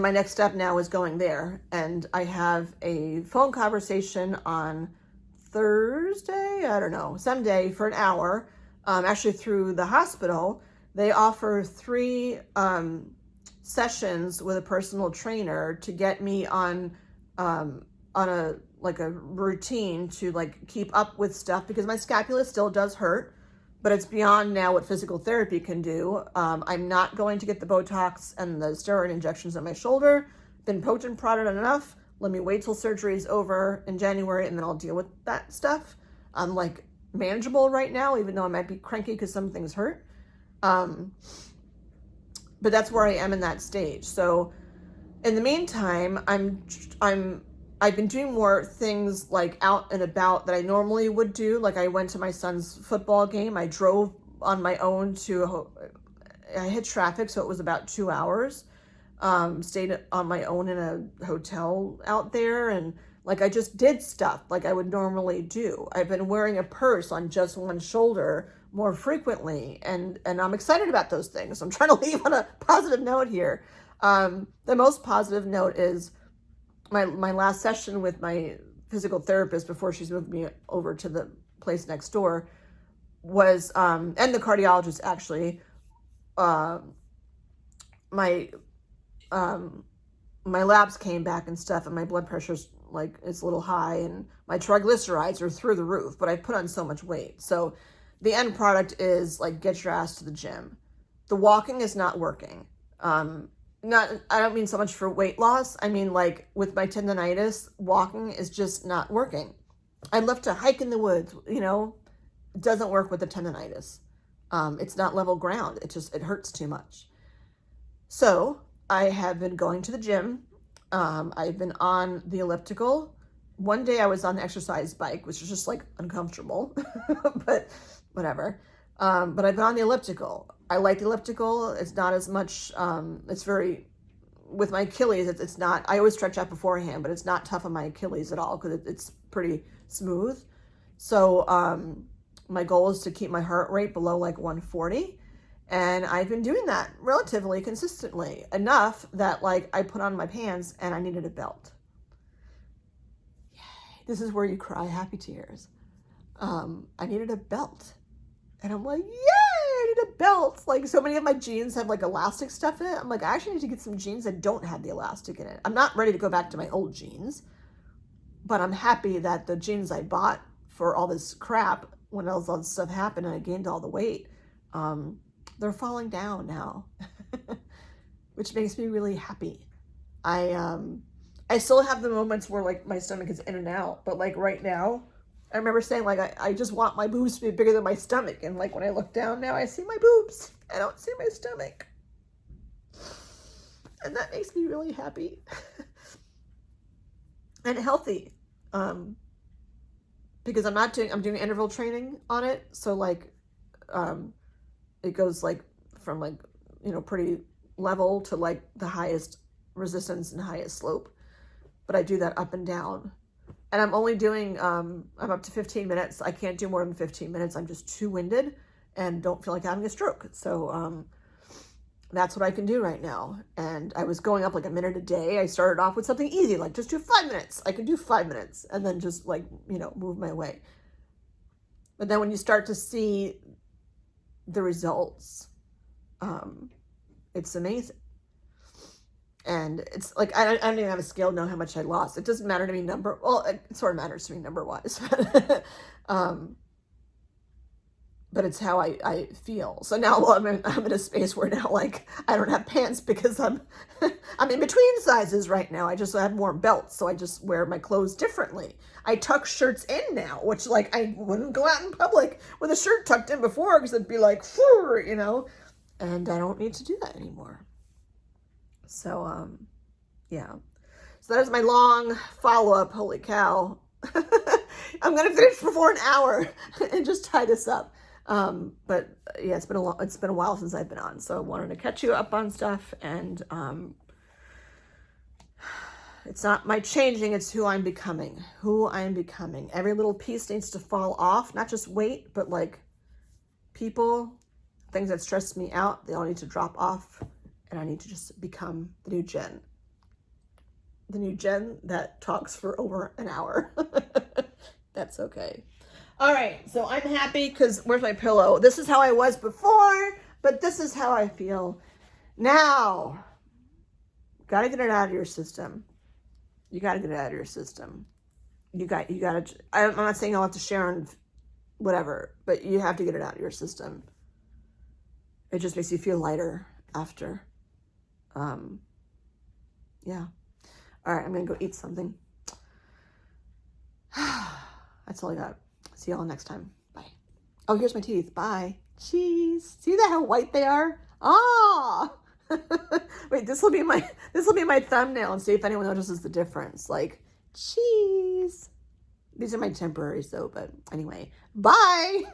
my next step now is going there. And I have a phone conversation on Thursday, I don't know, someday for an hour, actually through the hospital. They offer 3 sessions with a personal trainer to get me on a like a routine to like keep up with stuff, because my scapula still does hurt, but it's beyond now what physical therapy can do. I'm not going to get the Botox and the steroid injections on my shoulder. Been poked and prodded enough. Let me wait till surgery is over in January, and then I'll deal with that stuff. I'm like manageable right now, even though I might be cranky because some things hurt. But that's where I am in that stage. So in the meantime, I've been doing more things like out and about that I normally would do. Like I went to my son's football game. I drove on my own I hit traffic, so it was about 2 hours. Stayed on my own in a hotel out there, and like I just did stuff like I would normally do. I've been wearing a purse on just one shoulder more frequently, and I'm excited about those things. I'm trying to leave on a positive note here. The most positive note is my last session with my physical therapist before she's moved me over to the place next door was, and the cardiologist actually, my labs came back and stuff, and my blood pressure's like, it's a little high, and my triglycerides are through the roof, but I put on so much weight. So the end product is like, get your ass to the gym. The walking is not working. I don't mean so much for weight loss. I mean, like with my tendonitis, walking is just not working. I'd love to hike in the woods, you know, it doesn't work with the tendonitis. It's not level ground. It hurts too much. So I have been going to the gym. I've been on the elliptical. One day I was on the exercise bike, which was just like uncomfortable, but whatever. But I've been on the elliptical. I like the elliptical. It's not as much, it's very, with my Achilles, it's not, I always stretch out beforehand, but it's not tough on my Achilles at all because it's pretty smooth. So my goal is to keep my heart rate below like 140. And I've been doing that relatively consistently, enough that like I put on my pants and I needed a belt. Yay. This is where you cry happy tears. I needed a belt. And I'm like, yay, I need a belt. Like so many of my jeans have like elastic stuff in it. I'm like, I actually need to get some jeans that don't have the elastic in it. I'm not ready to go back to my old jeans, but I'm happy that the jeans I bought for all this crap, when all this stuff happened and I gained all the weight, they're falling down now, which makes me really happy. I still have the moments where like my stomach is in and out, but like right now, I remember saying like, I just want my boobs to be bigger than my stomach. And like when I look down now, I see my boobs. I don't see my stomach. And that makes me really happy and healthy. Because I'm doing interval training on it. So like, it goes like from like, you know, pretty level to like the highest resistance and highest slope. But I do that up and down. And I'm only doing, I'm up to 15 minutes. I can't do more than 15 minutes. I'm just too winded and don't feel like having a stroke. So that's what I can do right now. And I was going up like a minute a day. I started off with something easy, like just do 5 minutes. I can do 5 minutes and then just like, you know, move my way. But then when you start to see the results, it's amazing. And it's like, I don't even have a scale to know how much I lost. It doesn't matter to me well, it sort of matters to me number wise, but it's how I feel. So now I'm in a space where now like, I don't have pants because I'm in between sizes right now. I just have more belts. So I just wear my clothes differently. I tuck shirts in now, which like, I wouldn't go out in public with a shirt tucked in before because it'd be like, you know, and I don't need to do that anymore. So, yeah. So that is my long follow-up. Holy cow. I'm going to finish before an hour and just tie this up. But yeah, it's been a while since I've been on. So I wanted to catch you up on stuff and, It's not my changing, it's who I'm becoming. Who I'm becoming. Every little piece needs to fall off, not just weight, but like people, things that stress me out, they all need to drop off, and I need to just become the new Jen. The new Jen that talks for over an hour. That's okay. All right, so I'm happy because where's my pillow? This is how I was before, but this is how I feel now. Gotta get it out of your system. You gotta get it out of your system. You gotta, I'm not saying I'll have to share and whatever, but you have to get it out of your system. It just makes you feel lighter after. Yeah. All right, I'm gonna go eat something. That's all I got. See y'all next time. Bye. Oh, here's my teeth. Bye. Cheese. See that how white they are? Ah. Wait, this will be my thumbnail and see if anyone notices the difference. Like, cheese. These are my temporaries though, but anyway. Bye.